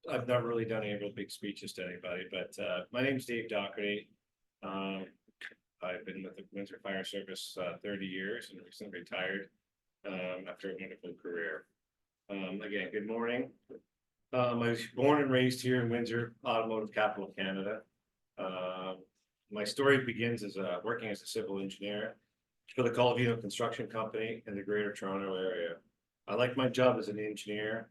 I've never really done any real big speeches to anybody, but my name's Dave Docherty. I've been with the Windsor Fire Service 30 years and recently retired after a wonderful career. Again, good morning. I was born and raised here in Windsor, automotive capital of Canada. My story begins as working as a civil engineer for the Colvino Construction Company in the Greater Toronto area. I like my job as an engineer.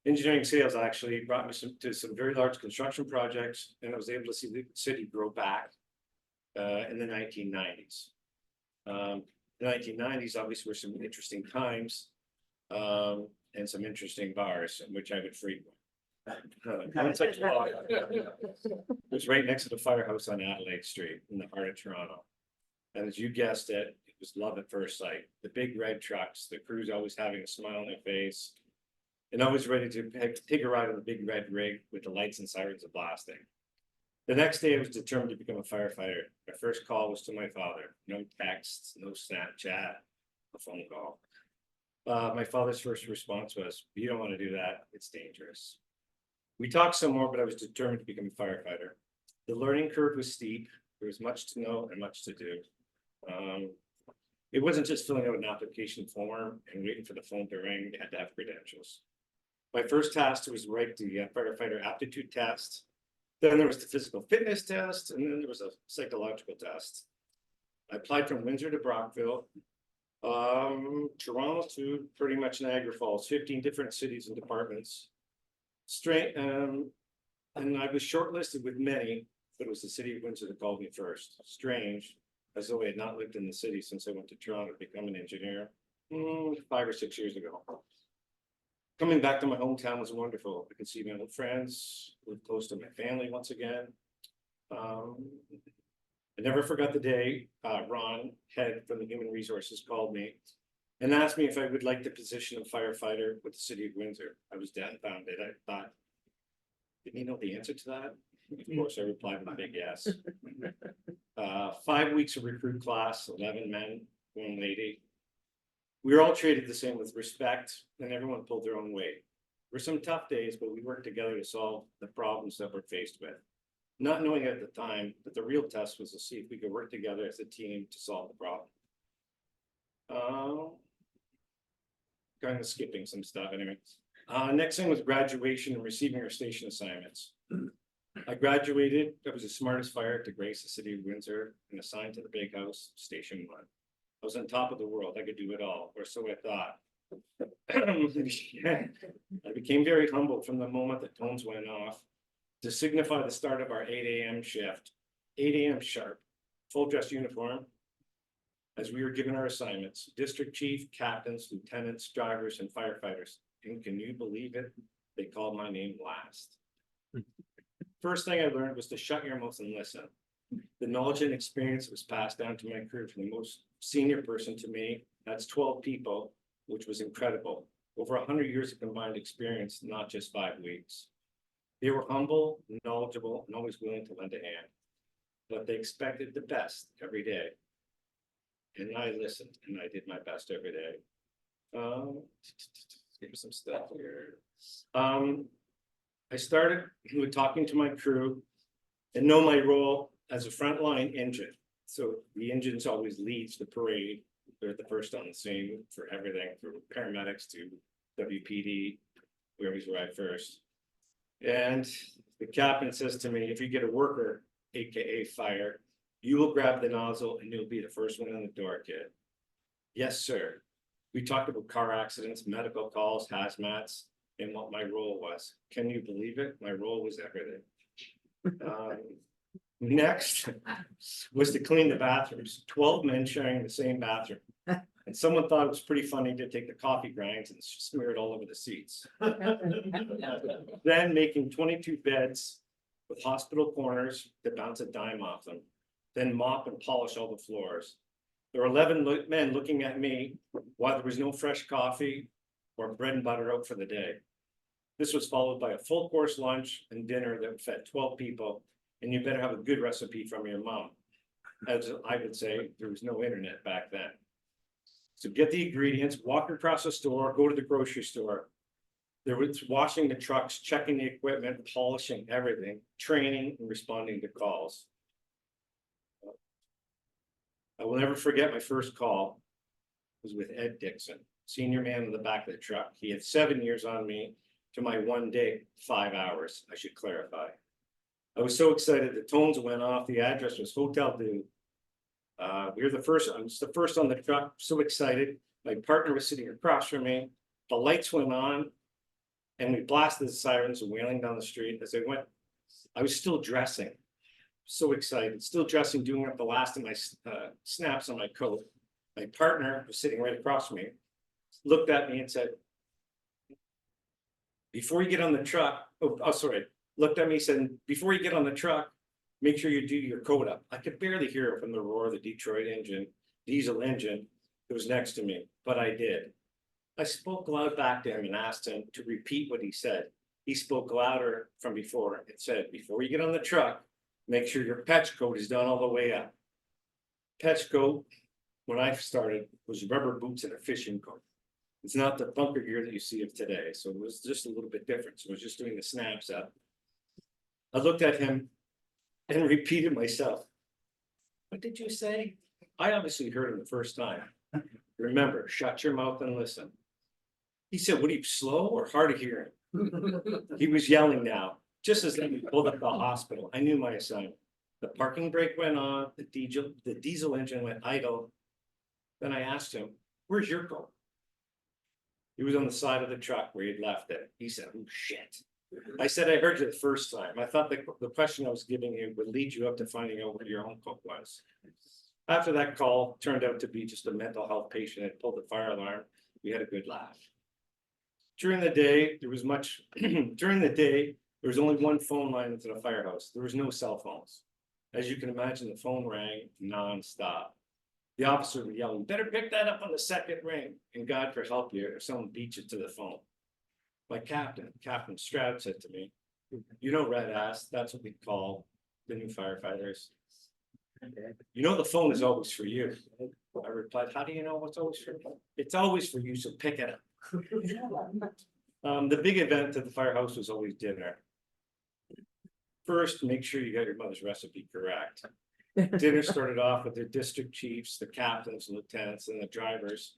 Engineering sales actually brought me to some very large construction projects, and I was able to see the city grow back in the 1990s. The 1990s obviously were some interesting times and some interesting bars in which I would frequent. One such bar was right next to the firehouse on Adelaide Street in the heart of Toronto. And as you guessed it, it was love at first sight. The big red trucks, the crews always having a smile on their face, and always ready to take a ride on the big red rig with the lights and sirens of blasting. The next day, I was determined to become a firefighter. My first call was to my father. No texts, no Snapchat, a phone call. My father's first response was, "You don't want to do that. It's dangerous." We talked some more, but I was determined to become a firefighter. The learning curve was steep. There was much to know and much to do. It wasn't just filling out an application form and waiting for the phone to ring. You had to have credentials. My first task was write the firefighter aptitude test. Then there was the physical fitness test, and then there was a psychological test. I applied from Windsor to Brockville, Toronto to pretty much Niagara Falls, 15 different cities and departments. And I was shortlisted with many, but it was the city of Windsor that called me first. Strange, as though I had not lived in the city since I went to Toronto to become an engineer 5 or 6 years ago. Coming back to my hometown was wonderful. I could see my old friends, live close to my family once again. I never forgot the day Ron, head from the Human Resources, called me and asked me if I would like the position of firefighter with the city of Windsor. I was dumbfounded. I thought, did he know the answer to that? Of course, I replied with a big yes. 5 weeks of recruit class, 11 men, 1 lady. We were all treated the same with respect, and everyone pulled their own weight. There were some tough days, but we worked together to solve the problems that we're faced with. Not knowing at the time that the real test was to see if we could work together as a team to solve the problem. Kind of skipping some stuff anyway. Next thing was graduation and receiving our station assignments. I graduated. I was the smartest fire to grace the city of Windsor and assigned to the big house, Station 1. I was on top of the world. I could do it all, or so I thought. I became very humbled from the moment that tones went off to signify the start of our 8 a.m. shift. 8 a.m. sharp, full dress uniform. As we were given our assignments, district chief, captains, lieutenants, drivers, and firefighters. And can you believe it? They called my name last. First thing I learned was to shut your mouth and listen. The knowledge and experience was passed down to my crew from the most senior person to me. That's 12 people, which was incredible. Over 100 years of combined experience, not just 5 weeks. They were humble, knowledgeable, and always willing to lend a hand. But they expected the best every day. And I listened, and I did my best every day. Give me some stuff here. I started with talking to my crew and know my role as a frontline engine. So the engines always leads the parade. They're the first on the scene for everything, from paramedics to WPD. We always arrive first. And the captain says to me, if you get a worker, AKA fire, you will grab the nozzle and you'll be the first one in the door, kid. Yes, sir. We talked about car accidents, medical calls, hazmats, and what my role was. Can you believe it? My role was everything. Next was to clean the bathrooms. 12 men sharing the same bathroom. And someone thought it was pretty funny to take the coffee grinds and smear it all over the seats. Then making 22 beds with hospital corners to bounce a dime off them. Then mop and polish all the floors. There were 11 men looking at me while there was no fresh coffee or bread and butter out for the day. This was followed by a full course lunch and dinner that fed 12 people, and you better have a good recipe from your mom. As I would say, there was no internet back then. So get the ingredients, walk across the store, go to the grocery store. There was washing the trucks, checking the equipment, polishing everything, training and responding to calls. I will never forget my first call. It was with Ed Dixon, senior man in the back of the truck. He had 7 years on me to my 1 day, 5 hours, I should clarify. I was so excited, the tones went off, the address was Hotel Du. I was the first on the truck, so excited. My partner was sitting across from me. The lights went on and we blasted the sirens wailing down the street as I went. I was still dressing, so excited, still dressing, doing up the last of my snaps on my coat. My partner was sitting right across from me, looked at me and said, before you get on the truck, looked at me and said, before you get on the truck, make sure you do your coat up. I could barely hear it from the roar of the Detroit diesel engine that was next to me, but I did. I spoke loud back to him and asked him to repeat what he said. He spoke louder from before and said, before you get on the truck, make sure your patch coat is done all the way up. Patch coat, when I started, was rubber boots and a fishing coat. It's not the bunker gear that you see of today, so it was just a little bit different. So I was just doing the snaps up. I looked at him and repeated myself. What did you say? I obviously heard him the first time. Remember, shut your mouth and listen. He said, what are you, slow or hard of hearing? He was yelling now, just as they pulled up the hospital. I knew my assignment. The parking brake went on, the diesel engine went idle. Then I asked him, where's your coat? He was on the side of the truck where he'd left it. He said, oh shit. I said, I heard you the first time. I thought the question I was giving you would lead you up to finding out where your own coat was. After that call, turned out to be just a mental health patient had pulled the fire alarm. We had a good laugh. During the day, there was only one phone line into the firehouse. There was no cell phones. As you can imagine, the phone rang nonstop. The officer would yell, better pick that up on the second ring, and God for help you if someone beats you to the phone. My Captain Stroud said to me, you know, red ass, that's what we call the new firefighters. You know the phone is always for you. I replied, how do you know what's always for you? It's always for you, so pick it up. The big event at the firehouse was always dinner. First, make sure you got your mother's recipe correct. Dinner started off with the district chiefs, the captains, lieutenants, and the drivers.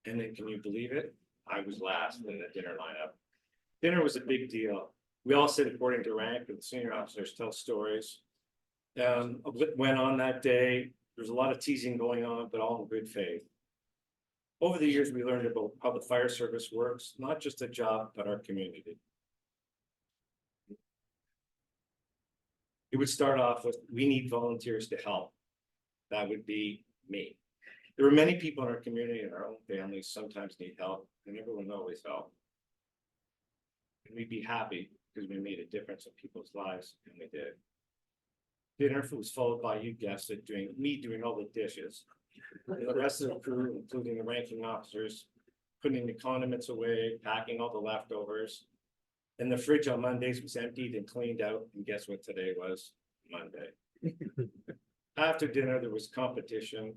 And then, can you believe it? I was last in the dinner lineup. Dinner was a big deal. We all sit according to rank, and the senior officers tell stories. What went on that day, there's a lot of teasing going on, but all in good faith. Over the years, we learned about how the fire service works, not just a job, but our community. It would start off with, we need volunteers to help. That would be me. There were many people in our community and our own families sometimes need help, and everyone always helped. And we'd be happy because we made a difference in people's lives, and we did. Dinner was followed by, you guessed it, doing all the dishes. And the rest of the crew, including the ranking officers, putting the condiments away, packing all the leftovers. And the fridge on Mondays was emptied and cleaned out. And guess what today was? Monday. After dinner, there was competition.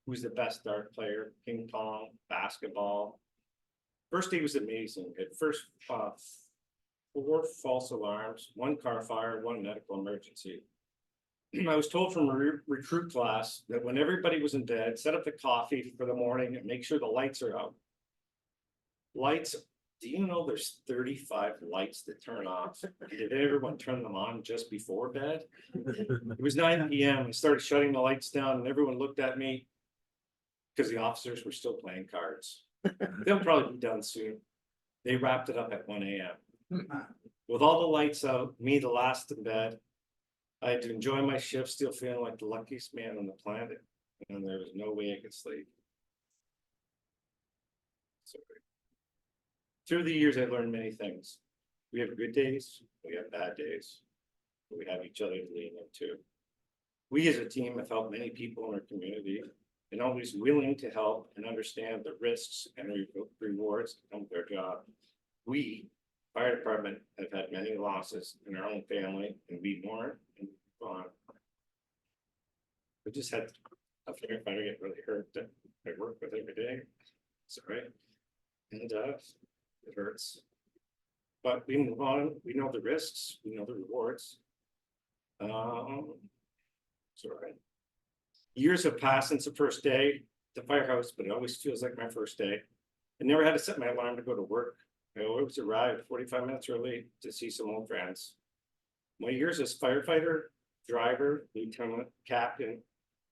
Who's the best dart player? Ping pong, basketball. First day was amazing. At first, 4 false alarms, 1 car fire, 1 medical emergency. I was told from a recruit class that when everybody was in bed, set up the coffee for the morning and make sure the lights are out. Lights, do you know there's 35 lights that turn off? Did everyone turn them on just before bed? It was 9 p.m. I started shutting the lights down and everyone looked at me because the officers were still playing cards. They'll probably be done soon. They wrapped it up at 1 a.m. With all the lights out, me the last in bed, I had to enjoy my shift, still feeling like the luckiest man on the planet, and there was no way I could sleep. Sorry. Through the years, I learned many things. We have good days, we have bad days, but we have each other to lean into. We as a team have helped many people in our community and always willing to help and understand the risks and rewards that come with our job. We, fire department, have had many losses in our own family, and we mourn and move on. We just had a firefighter get really hurt that I work with every day. Sorry. And It hurts. But we move on. We know the risks. We know the rewards. Sorry. Years have passed since the first day at the firehouse, but it always feels like my first day. I never had to set my alarm to go to work. I always arrived 45 minutes early to see some old friends. My years as firefighter, driver, lieutenant, captain,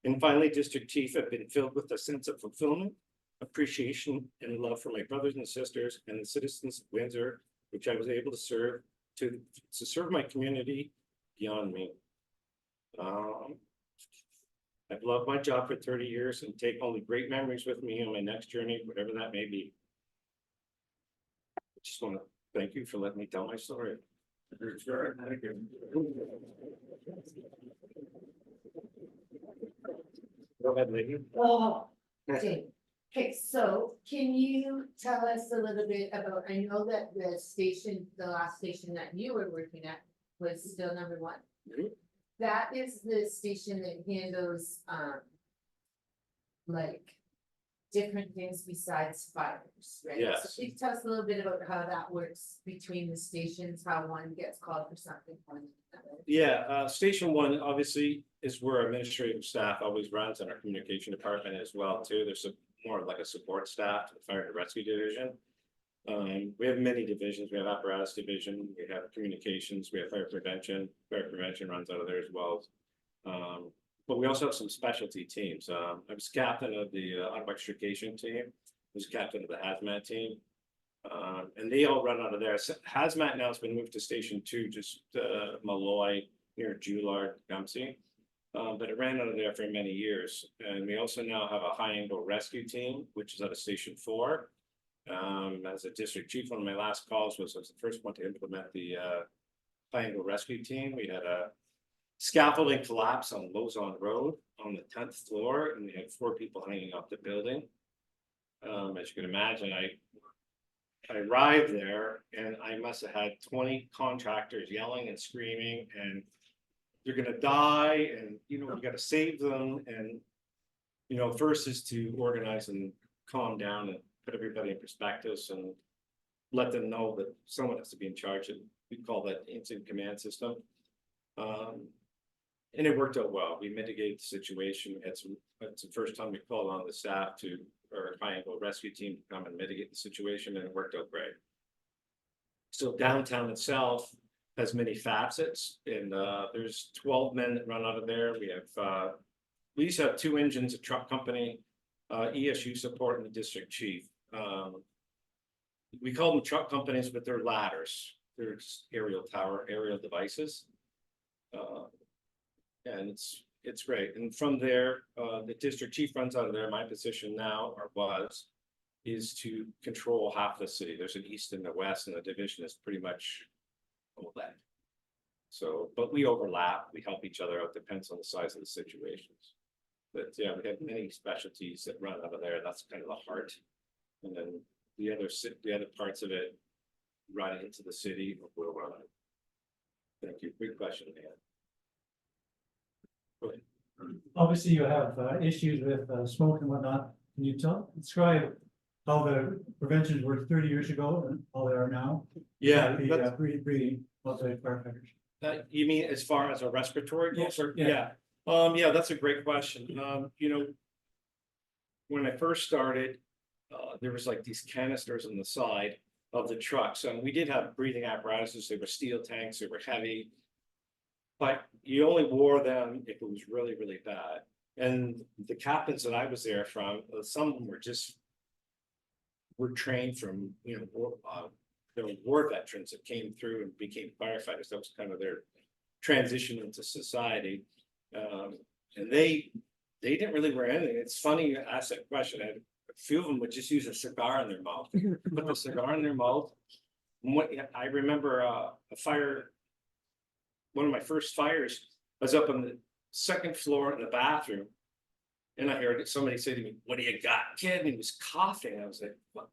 and finally district chief have been filled with a sense of fulfillment, appreciation, and love for my brothers and sisters and the citizens of Windsor, which I was able to serve to serve my community beyond me. I've loved my job for 30 years and take only great memories with me on my next journey, whatever that may be. I just want to thank you for letting me tell my story. Sure. Thank you. Go ahead, lady. Oh, okay. Okay, so can you tell us a little bit about, I know that the station, the last station that you were working at was still number 1. Mhm. That is the station that handles, like, different things besides fires, right? Yes. So can you tell us a little bit about how that works between the stations, how one gets called for something, one another? Yeah, Station 1 obviously is where our administrative staff always runs, and our communication department as well too. There's more like a support staff to the fire and rescue division. We have many divisions. We have apparatus division, we have communications, we have fire prevention. Fire prevention runs out of there as well. But we also have some specialty teams. I was captain of the auto extrication team. I was captain of the hazmat team. And they all run out of there. So hazmat now has been moved to Station 2, just Malloy near Julard, Gumsey. But it ran out of there for many years. And we also now have a high angle rescue team, which is out of Station 4. As a district chief, one of my last calls was the first one to implement the high angle rescue team. We had a scaffolding collapse on Lozon Road on the 10th floor, and we had 4 people hanging off the building. As you can imagine, I arrived there and I must have had 20 contractors yelling and screaming, and they're gonna die, and we got to save them. And first is to organize and calm down and put everybody in perspectives and let them know that someone has to be in charge. And we call that incident command system. And it worked out well. We mitigated the situation. It's the first time we called on the staff to our high angle rescue team to come and mitigate the situation, and it worked out great. So downtown itself has many facets, and there's 12 men that run out of there. We have we used to have 2 engines, a truck company, ESU support, and the district chief. We call them truck companies, but they're ladders. They're just aerial devices. And it's great. And from there, the district chief runs out of there. My position now, or was, is to control half the city. There's an east and a west, and the division is pretty much all that. So, but we overlap, we help each other out, depends on the size of the situations. But yeah, we have many specialties that run out of there. That's kind of the heart. And then the other parts of it run into the city, or will run. Thank you. Great question, man. Obviously, you have issues with smoke and whatnot. Can you describe how the preventions were 30 years ago and how they are now? Yeah, the breathing outside firefighters. You mean as far as a respiratory? Yes, Or, yeah. yeah, that's a great question. When I first started, there was like these canisters on the side of the trucks, and we did have breathing apparatuses. They were steel tanks, they were heavy, but you only wore them if it was really, really bad. And the captains that I was there from, some of them were trained from, there were war veterans that came through and became firefighters. That was kind of their transition into society. And they didn't really wear anything. It's funny you ask that question. A few of them would just use a cigar in their mouth, put the cigar in their mouth. I remember a fire, one of my first fires, I was up on the 2nd floor in the bathroom, and I heard somebody say to me, "What do you got, kid?" And he was coughing. I was like, "What?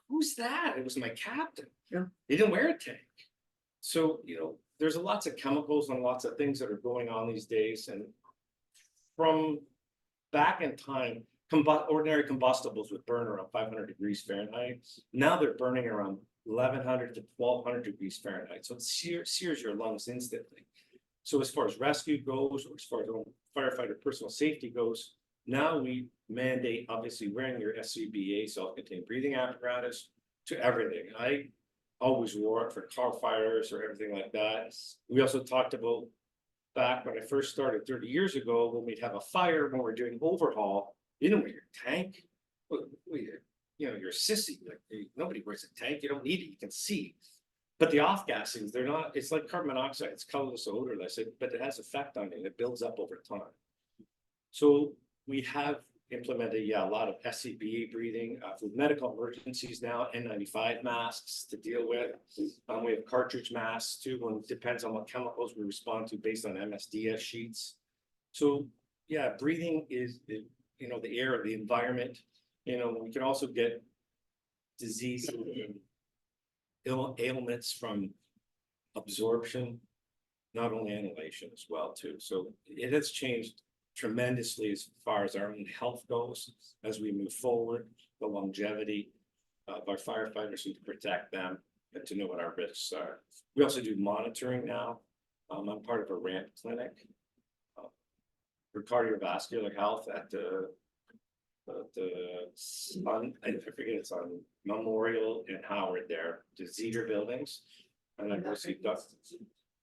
Who's that?" It was my captain. Yeah. He didn't wear a tank. So, there's lots of chemicals and lots of things that are going on these days. And from back in time, ordinary combustibles would burn around 500 degrees Fahrenheit. Now they're burning around 1100 to 1200 degrees Fahrenheit. So it sears your lungs instantly. So as far as rescue goes, or as far as firefighter personal safety goes, now we mandate obviously wearing your SCBA, self-contained breathing apparatus, to everything. I always wore it for car fires or everything like that. We also talked about back when I first started 30 years ago, when we'd have a fire, when we're doing overhaul, you know, your tank, you know, you're a sissy, like nobody wears a tank, you don't need it, you can see. But the off gassings, they're not, it's like carbon monoxide, it's colorless, odorless, but it has effect on you and it builds up over time. So we have implemented, a lot of SCBA breathing for medical emergencies now, N95 masks to deal with. We have cartridge masks too, when it depends on what chemicals we respond to based on MSDS sheets. So yeah, breathing is, you know, the air, the environment. You know, we can also get disease and ailments from absorption, not only inhalation as well too. So it has changed tremendously as far as our own health goes as we move forward, the longevity of our firefighters, to protect them and to know what our risks are. We also do monitoring now. I'm part of a ramp clinic for cardiovascular health at the I forget, it's on Memorial and Howard there, the Cedar buildings. And I go see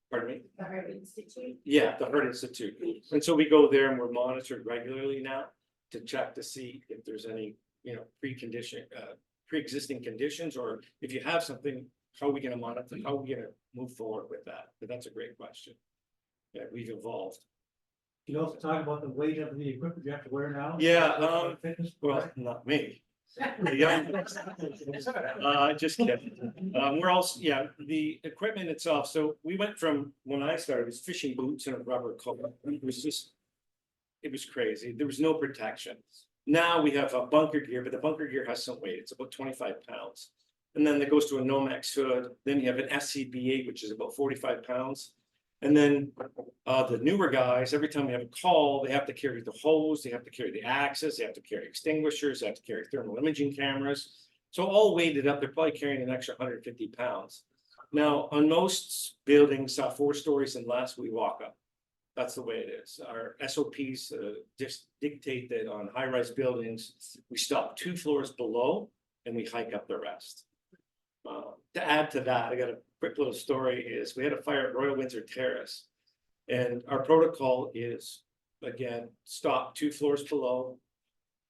pardon me? The Heart Institute? Yeah, the Heart Institute. And so we go there and we're monitored regularly now to check to see if there's any, you know, pre-existing conditions, or if you have something, how are we going to monitor? How are we going to move forward with that? But that's a great question. Yeah, we've evolved. You also talk about the weight of the equipment you have to wear now? Yeah, Fitness. well, not me. The young, just kidding. We're also, the equipment itself. So we went from, when I started, it was fishing boots and a rubber coat. It was crazy. There was no protection. Now we have a bunker gear, but the bunker gear has some weight. It's about 25 pounds. And then it goes to a Nomex hood. Then you have an SCBA, which is about 45 pounds. And then the newer guys, every time we have a call, they have to carry the hose, they have to carry the axes, they have to carry extinguishers, they have to carry thermal imaging cameras. So all weighted up, they're probably carrying an extra 150 pounds. Now, on most buildings, 4 stories and less, we walk up. That's the way it is. Our SOPs just dictate that on high-rise buildings, we stop 2 floors below and we hike up the rest. To add to that, I got a quick little story. Is we had a fire at Royal Windsor Terrace, and our protocol is, again, stop 2 floors below.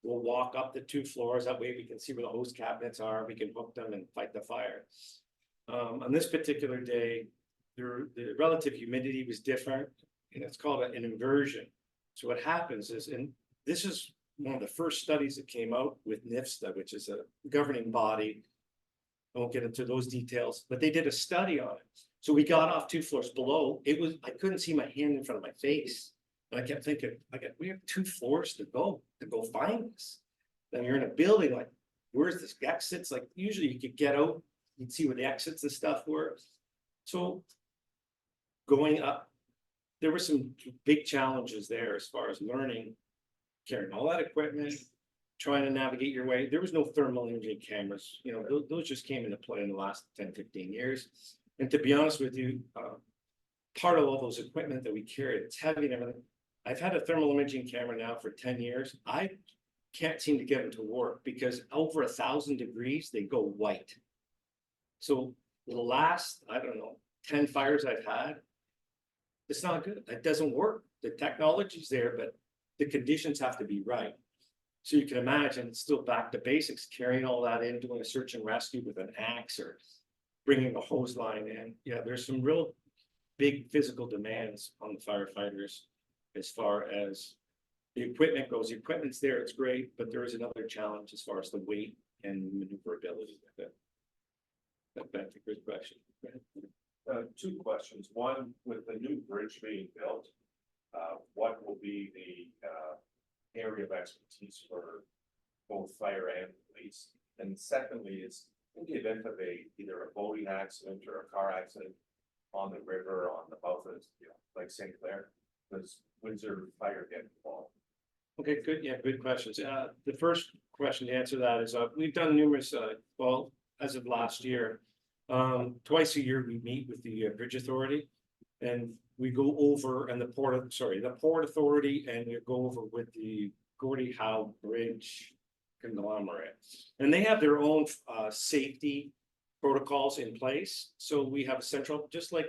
We'll walk up the 2 floors. That way we can see where the hose cabinets are. We can hook them and fight the fire. On this particular day, the relative humidity was different, and it's called an inversion. So what happens is, and this is one of the first studies that came out with NIFSTA, which is a governing body. I won't get into those details, but they did a study on it. So we got off 2 floors below. I couldn't see my hand in front of my face. And I kept thinking, we have 2 floors to go find this. Then you're in a building, like, where's this exits? Like, usually you could get out, you'd see where the exits and stuff were. So going up, there were some big challenges there as far as learning, carrying all that equipment, trying to navigate your way. There was no thermal imaging cameras. You know, those just came into play in the last 10, 15 years. And to be honest with you, part of all those equipment that we carry, it's heavy and everything. I've had a thermal imaging camera now for 10 years. I can't seem to get them to work because over 1,000 degrees, they go white. So the last, I don't know, 10 fires I've had, it's not good. It doesn't work. The technology's there, but the conditions have to be right. So you can imagine it's still back to basics, carrying all that in, doing a search and rescue with an axe or bringing a hose line in. Yeah, there's some real big physical demands on the firefighters as far as the equipment goes. The equipment's there, it's great, but there is another challenge as far as the weight and maneuverability of it. That's a good question. 2 questions. One, with the new bridge being built, what will be the area of expertise for both fire and police? And secondly, is in the event of either a boating accident or a car accident on the river, on the mouth of, like St. Clair, does Windsor Fire get involved? Okay, good. Yeah, good questions. The first question to answer that is we've done numerous, well, as of last year, Twice a year, we meet with the Bridge Authority. And we go over, and the Port Authority, and we go over with the Gordie Howe Bridge conglomerate. And they have their own safety protocols in place. So we have a central, just like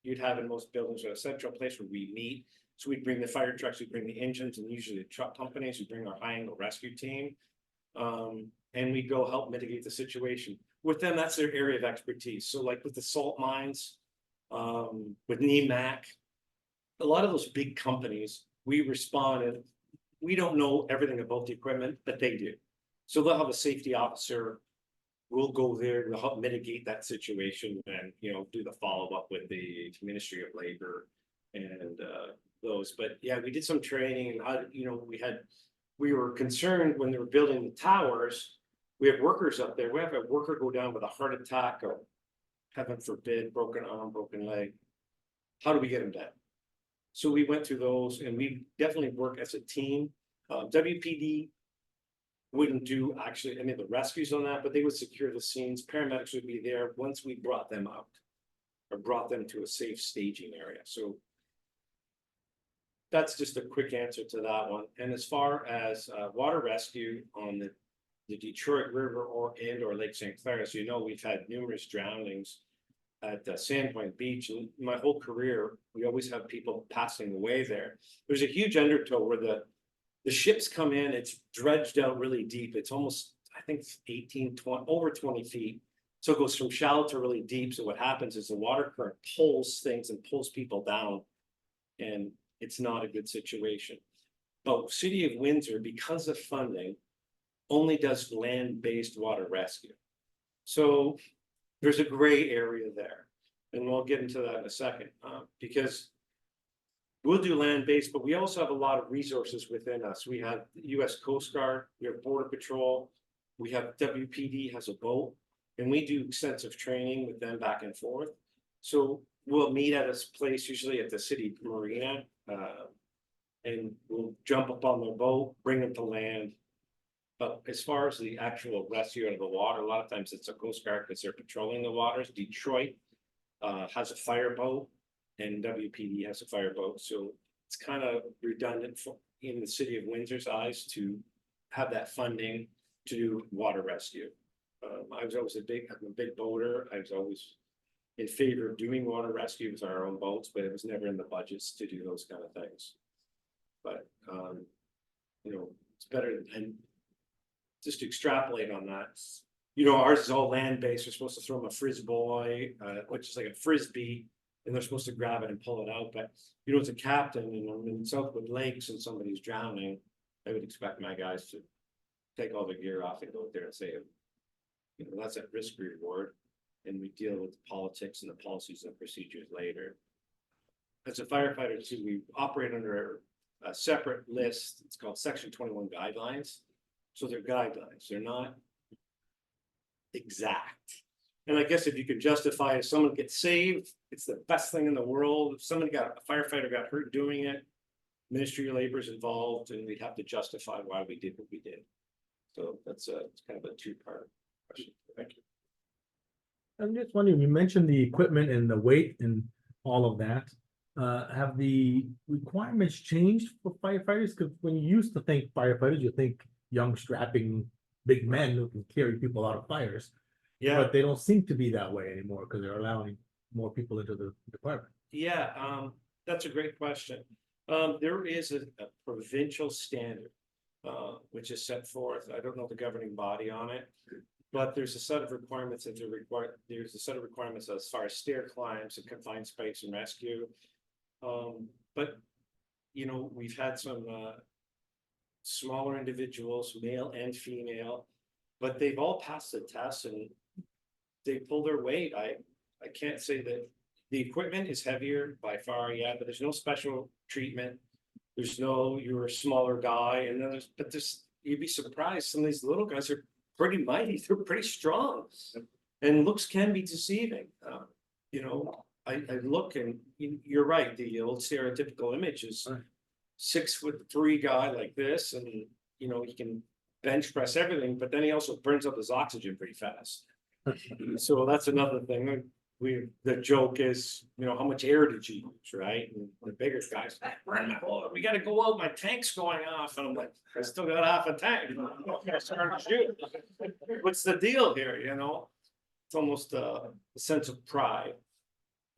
you'd have in most buildings, a central place where we meet. So we bring the fire trucks, we bring the engines, and usually the truck companies, we bring our high-angle rescue team. And we go help mitigate the situation. With them, that's their area of expertise. So like with the salt mines, with NEMAC, a lot of those big companies, we respond and we don't know everything about the equipment, but they do. So they'll have a safety officer. We'll go there to help mitigate that situation and, you know, do the follow-up with the Ministry of Labor and those. But yeah, we did some training and, you know, we were concerned when they were building the towers. We have workers up there. We have a worker go down with a heart attack or, heaven forbid, broken arm, broken leg. How do we get him down? So we went through those and we definitely work as a team. WPD wouldn't do actually any of the rescues on that, but they would secure the scenes. Paramedics would be there once we brought them out or brought them to a safe staging area. So that's just a quick answer to that one. And as far as water rescue on the Detroit River or Lake St. Clair, as you know, we've had numerous drownings at Sandpoint Beach. And my whole career, we always have people passing away there. There's a huge undertow where the ships come in, it's dredged out really deep. It's almost, I think, 20, over 20 feet. So it goes from shallow to really deep. So what happens is the water current pulls things and pulls people down. And it's not a good situation. But City of Windsor, because of funding, only does land-based water rescue. So there's a gray area there. And we'll get into that in a second, because we'll do land-based, but we also have a lot of resources within us. We have the US Coast Guard, we have Border Patrol, we have WPD has a boat, and we do extensive training with them back and forth. So we'll meet at a place, usually at the city marina, and we'll jump up on the boat, bring them to land. But as far as the actual rescue out of the water, a lot of times it's a Coast Guard because they're patrolling the waters. Detroit has a fireboat and WPD has a fireboat. So it's kind of redundant in the city of Windsor's eyes to have that funding to do water rescue. I was always I'm a big boater. I was always in favor of doing water rescue with our own boats, but it was never in the budgets to do those kind of things. But, you know, it's better and just to extrapolate on that, you know, ours is all land-based. We're supposed to throw them a frisbee, which is like a frisbee, and they're supposed to grab it and pull it out. But, you know, as a captain, and I'm in Southwood Lakes and somebody's drowning, I would expect my guys to take all their gear off and go out there and save them. You know, that's a risk reward. And we deal with the politics and the policies and procedures later. As a firefighter too, we operate under a separate list. It's called Section 21 guidelines. So they're guidelines, they're not exact. And I guess if you could justify if someone gets saved, it's the best thing in the world. If somebody a firefighter got hurt doing it, Ministry of Labor is involved, and we'd have to justify why we did what we did. So that's it's kind of a two-part question. Thank you. I'm just wondering, you mentioned the equipment and the weight and all of that. Have the requirements changed for firefighters? Because when you used to think firefighters, you think young, strapping, big men who can carry people out of fires. Yeah, But they don't seem to be that way anymore because they're allowing more people into the department. yeah, that's a great question. There is a provincial standard, which is set forth. I don't know the governing body on it, but there's a set of requirements that they're required. There's a set of requirements as far as stair climbs and confined space and rescue. But you know, we've had some smaller individuals, male and female, but they've all passed the test and they pull their weight. I can't say that the equipment is heavier by far, yeah, but there's no special treatment. There's no, you're a smaller guy, and then you'd be surprised. Some of these little guys are pretty mighty, they're pretty strong. And looks can be deceiving. You know, I look and you're right, the old stereotypical image is 6'3" guy like this, and you know, he can bench press everything, but then he also burns up his oxygen pretty fast. So that's another thing. The joke is, how much air did you use, right? And the bigger guys, we gotta go out, my tank's going off. And I'm like, I still got half a tank. I started to shoot. What's the deal here, It's almost a sense of pride.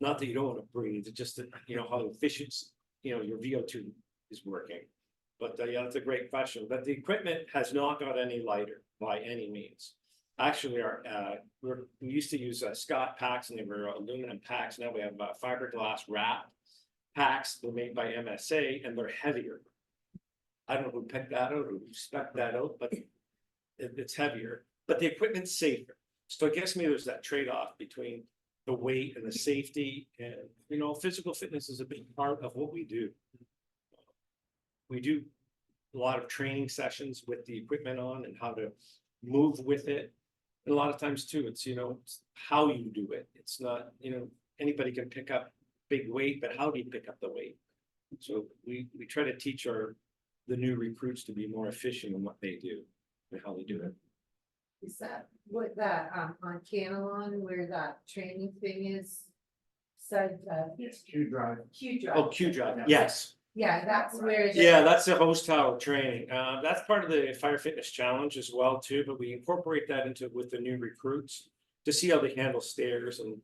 Not that you don't want to breathe, it's just that, how efficient, your VO2 is working. But yeah, that's a great question. But the equipment has not got any lighter by any means. Actually, we used to use Scott packs, and they were aluminum packs. Now we have fiberglass wrap packs. They're made by MSA, and they're heavier. I don't know who picked that out or who spec'd that out, but it's heavier. But the equipment's safer. So I guess maybe there's that trade-off between the weight and the safety, and physical fitness is a big part of what we do. We do a lot of training sessions with the equipment on and how to move with it. And a lot of times too, it's it's how you do it. It's not, anybody can pick up big weight, but how do you pick up the weight? So we try to teach the new recruits to be more efficient in what they do and how they do it. Is that what that, on Canalon where that training thing is? Said, Yes, Q drive. Q drive. Oh, Q drive, yes. Yeah, that's where. Yeah, that's the host tower training. That's part of the fire fitness challenge as well too, but we incorporate that with the new recruits to see how they handle stairs and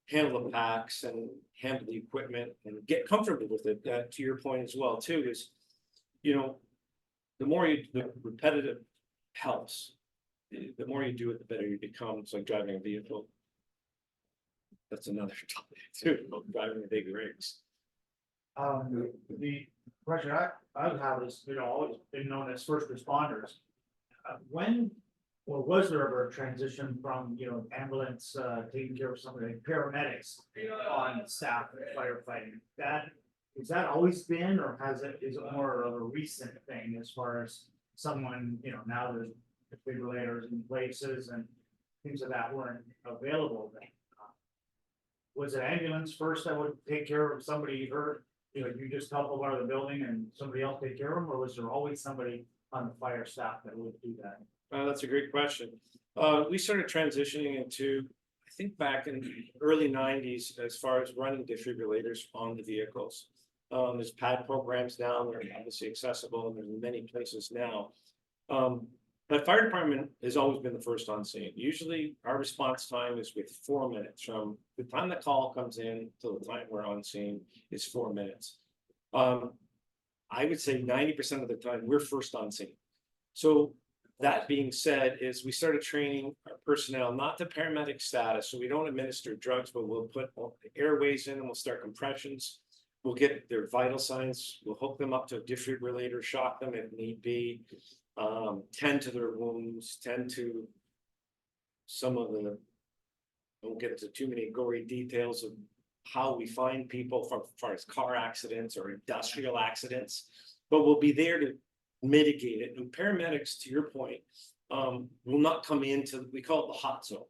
handle the packs and handle the equipment and get comfortable with it. To your point as well too is, the more the repetitive helps. The more you do it, the better you become. It's like driving a vehicle. That's another topic too, about driving the big rigs. The question I would have is, always been known as first responders. When, or was there ever a transition from, ambulance, taking care of somebody, paramedics on staff and firefighting? Has that always been, or is it more of a recent thing as far as someone, now there's defibrillators in places and things of that weren't available then? Was it ambulance first that would take care of somebody hurt? You just help them out of the building and somebody else take care of them, or was there always somebody on the fire staff that would do that? That's a great question. We started transitioning into, I think back in the early 90s, as far as running defibrillators on the vehicles. There's pad programs now, they're obviously accessible, and there's many places now. But fire department has always been the first on scene. Usually our response time is with 4 minutes from the time the call comes in till the time we're on scene is 4 minutes. I would say 90% of the time we're first on scene. So that being said, is we started training our personnel, not to paramedic status. So we don't administer drugs, but we'll put the airways in and we'll start compressions. We'll get their vital signs. We'll hook them up to a defibrillator, shock them if need be. Tend to their wounds, tend to some of the, don't get into too many gory details of how we find people as far as car accidents or industrial accidents, but we'll be there to mitigate it. And paramedics, to your point, will not come into, we call it the hot zone.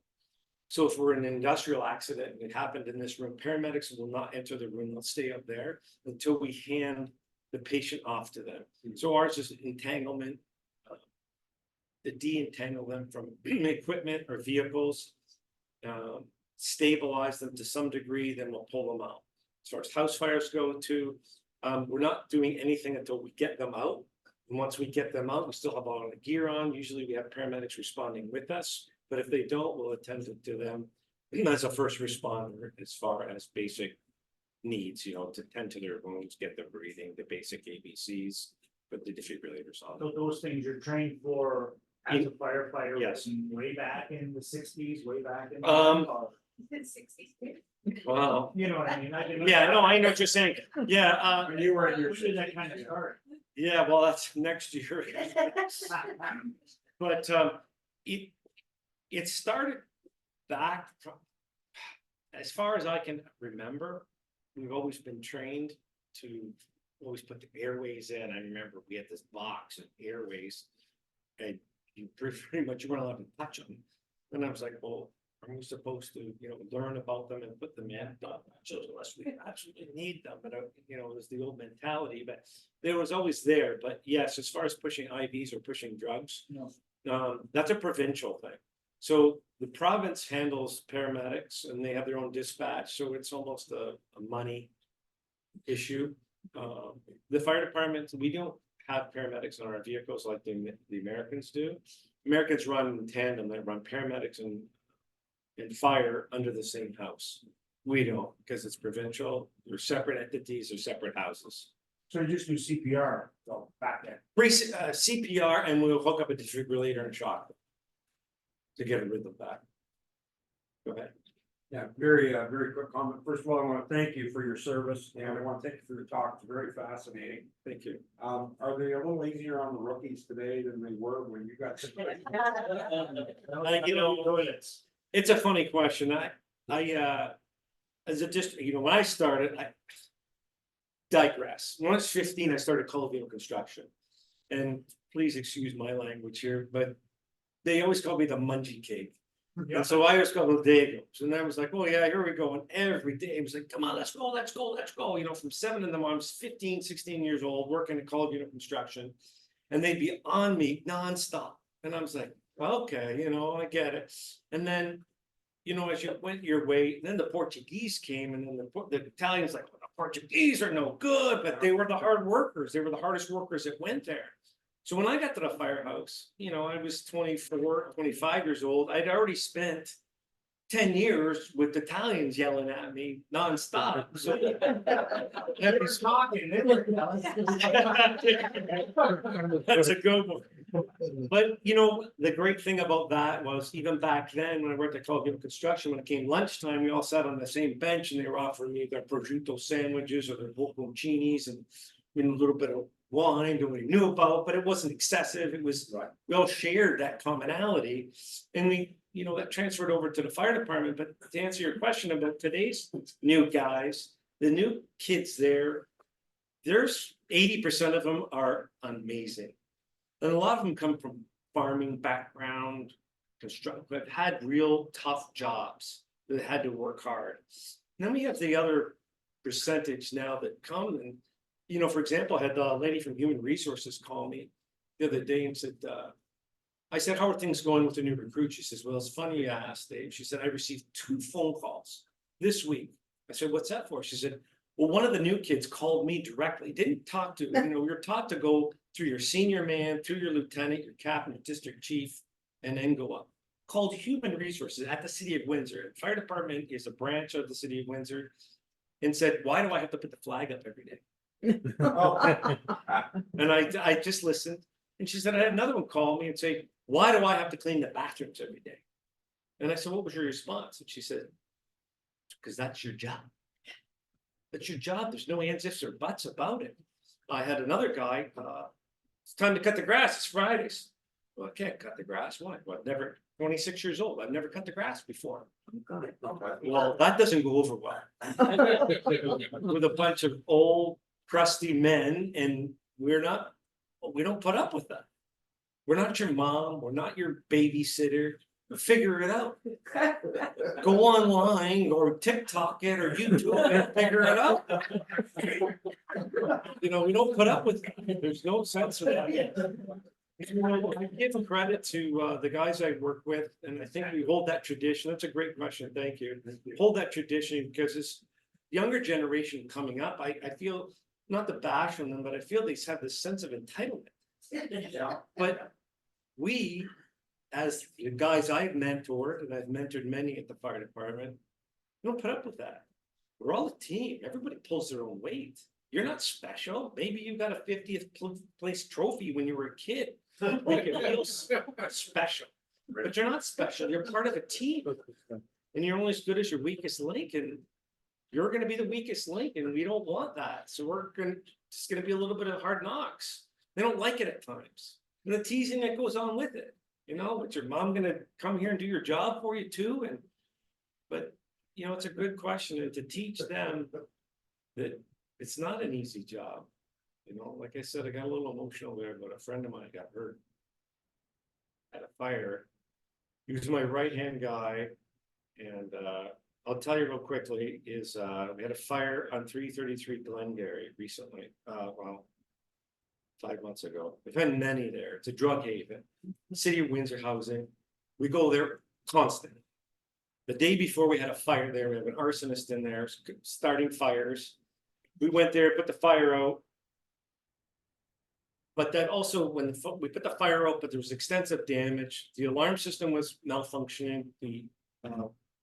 So if we're in an industrial accident and it happened in this room, paramedics will not enter the room, they'll stay up there until we hand the patient off to them. So ours is entanglement, to de-entangle them from equipment or vehicles, stabilize them to some degree, then we'll pull them out. As far as house fires go too, we're not doing anything until we get them out. And once we get them out, we still have all the gear on. Usually we have paramedics responding with us, but if they don't, we'll attend to them as a first responder as far as basic needs, to tend to their wounds, get them breathing, the basic ABCs, put the defibrillators on. So those things you're trained for as a firefighter? Yes. Way back in the 60s, way back in. Wow. You know what I mean? Yeah, no, I know what you're saying. Yeah. When you were in your, when did that kind of start? Yeah, well, that's next year. But it started back from, as far as I can remember, we've always been trained to always put the airways in. I remember we had this box of airways and you pretty much, you weren't allowed to touch them. And I was like, well, are we supposed to, learn about them and put them in? Unless we absolutely need them, but it was the old mentality, but it was always there. But yes, as far as pushing IVs or pushing drugs, No. that's a provincial thing. So the province handles paramedics and they have their own dispatch, so it's almost a money issue. The fire department, we don't have paramedics on our vehicles like the Americans do. Americans run in tandem, they run paramedics and fire under the same house. We don't, because it's provincial, they're separate entities, they're separate houses. So you just do CPR, so back then. CPR, and we'll hook up a defibrillator and shock them to get a rhythm back. Go ahead. Yeah, very quick comment. First of all, I want to thank you for your service and I want to thank you for your talk. It's very fascinating. Thank you. Are they a little easier on the rookies today than they were when you got? You know, it's a funny question. As a district, you know, when I started, I digress. When I was 15, I started Colville Construction. And please excuse my language here, but they always called me the Mungie Cake. And so I always called them Dagos. And I was like, oh yeah, here we go. And every day it was like, come on, let's go, let's go, let's go. You know, from 7 in the morning, I was 15, 16 years old, working at Colville Construction. And they'd be on me nonstop. And I was like, well, okay, you know, I get it. And then, you know, as you went your way, then the Portuguese came, and then the Italians like, well, the Portuguese are no good, but they were the hard workers. They were the hardest workers that went there. So when I got to the firehouse, you know, I was 24, 25 years old. I'd already spent 10 years with Italians yelling at me nonstop. So I was talking. That's a good one. But you know, the great thing about that was even back then when I worked at Colville Construction, when it came lunchtime, we all sat on the same bench and they were offering me their prosciutto sandwiches or their bocconcinis and a little bit of wine that we knew about, but it wasn't excessive. It was, we all shared that commonality. And we, you know, that transferred over to the fire department. But to answer your question about today's new guys, the new kids there's 80% of them are amazing. And a lot of them come from farming background, construction, but had real tough jobs that had to work hard. And then we have the other percentage now that come and, you know, for example, I had a lady from Human Resources call me the other day and said, I said, how are things going with the new recruit? She says, well, it's funny you asked, Dave. She said, I received 2 phone calls this week. I said, what's that for? She said, well, one of the new kids called me directly, didn't talk to, you know, we were taught to go through your senior man, through your lieutenant, your captain, your district chief, and then go up. Called Human Resources at the city of Windsor. Fire department is a branch of the city of Windsor, and said, why do I have to put the flag up every day? And I just listened. And she said, I had another one call me and say, why do I have to clean the bathrooms every day? And I said, what was your response? And she said, because that's your job. That's your job. There's no ands, ifs, or buts about it. I had another guy, it's time to cut the grass. It's Fridays. Well, I can't cut the grass. Why? Well, I've never, 26 years old. I've never cut the grass before. Well, that doesn't go over well. With a bunch of old, crusty men, and we don't put up with that. We're not your mom. We're not your babysitter. Figure it out. Go online or TikTok it or YouTube it and figure it out. You know, we don't put up with that. There's no sense of that. You know, I give credit to the guys I work with, and I think we hold that tradition. That's a great question. Thank you. Hold that tradition because this younger generation coming up, I feel not to bash on them, but I feel they have this sense of entitlement. But we, as the guys I've mentored, and I've mentored many at the fire department, we don't put up with that. We're all a team. Everybody pulls their own weight. You're not special. Maybe you got a 50th place trophy when you were a kid. Make it feel special. But you're not special. You're part of a team. And you're only as good as your weakest link. And you're going to be the weakest link. And we don't want that. So it's going to be a little bit of hard knocks. They don't like it at times. And the teasing that goes on with it. You know, but your mom going to come here and do your job for you too. But you know, it's a good question. And to teach them that it's not an easy job. You know, like I said, I got a little emotional there, but a friend of mine got hurt at a fire. He was my right-hand guy. And I'll tell you real quickly is we had a fire on 333 Glengarry recently. Well, 5 months ago. We've had many there. It's a drug haven. City of Windsor housing. We go there constant. The day before, we had a fire there, we have an arsonist in there, starting fires. We went there, put the fire out. But that also, when we put the fire out, but there was extensive damage, the alarm system was malfunctioning, the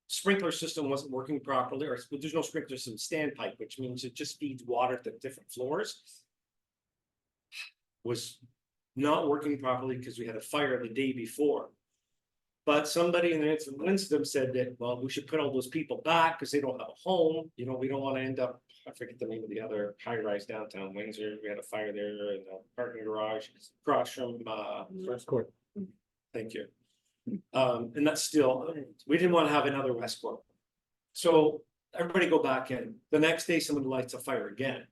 sprinkler system wasn't working properly, or there's no sprinkler system, standpipe, which means it just feeds water to different floors. Was not working properly because we had a fire the day before. But somebody in Winston said that, well, we should put all those people back because they don't have a home, you know, we don't want to end up, I forget the name of the other high-rise downtown Windsor, we had a fire there in the parking garage across from First court. thank you. And that's still, we didn't want to have another Westport. So everybody go back in. The next day, someone lights a fire again.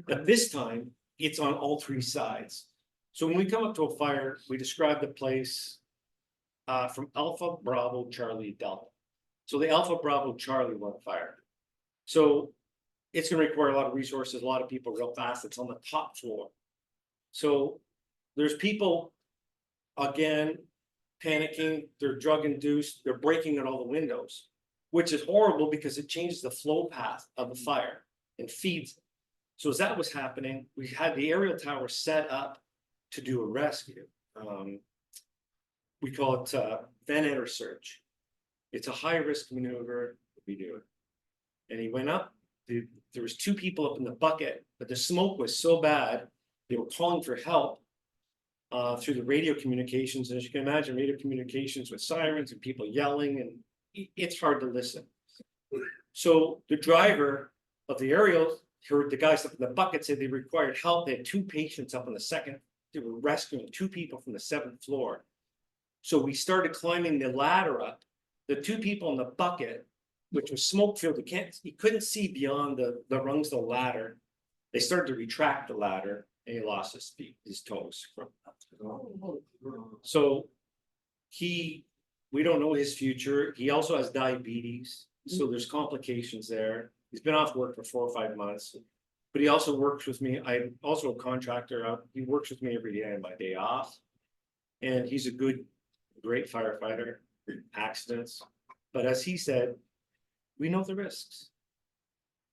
But this time, it's on all three sides. So when we come up to a fire, we describe the place from Alpha, Bravo, Charlie, Delta. So the Alpha, Bravo, Charlie were on fire. So it's gonna require a lot of resources, a lot of people real fast. It's on the top floor. So there's people, again, panicking, they're drug induced, they're breaking at all the windows, which is horrible because it changes the flow path of the fire and feeds it. So as that was happening, we had the aerial tower set up to do a rescue. We call it Van search. It's a high risk maneuver, we do it. And he went up, there was 2 people up in the bucket, but the smoke was so bad, they were calling for help through the radio communications. And as you can imagine, radio communications with sirens and people yelling, and it's hard to listen. So the driver of the aerial heard the guys up in the bucket say they required help. They had 2 patients up on the second. They were rescuing 2 people from the 7th floor. So we started climbing the ladder up. The 2 people in the bucket, which was smoke filled, he couldn't see beyond the rungs of the ladder. They started to retract the ladder, and he lost his feet, his toes. So we don't know his future. He also has diabetes, so there's complications there. He's been off work for 4 or 5 months, but he also works with me. I'm also a contractor. He works with me every day on my day off, and he's a great firefighter. Accidents, but as he said, we know the risks,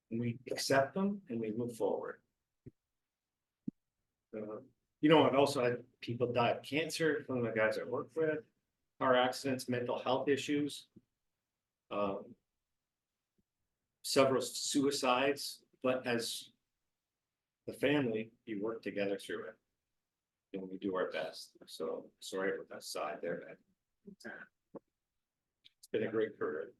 and we accept them, and we move forward. You know, I've also had people die of cancer from the guys I work with, car accidents, mental health issues, several suicides, but as the family, you work together through it. And we do our best. So sorry for that side there, man. It's been a great career.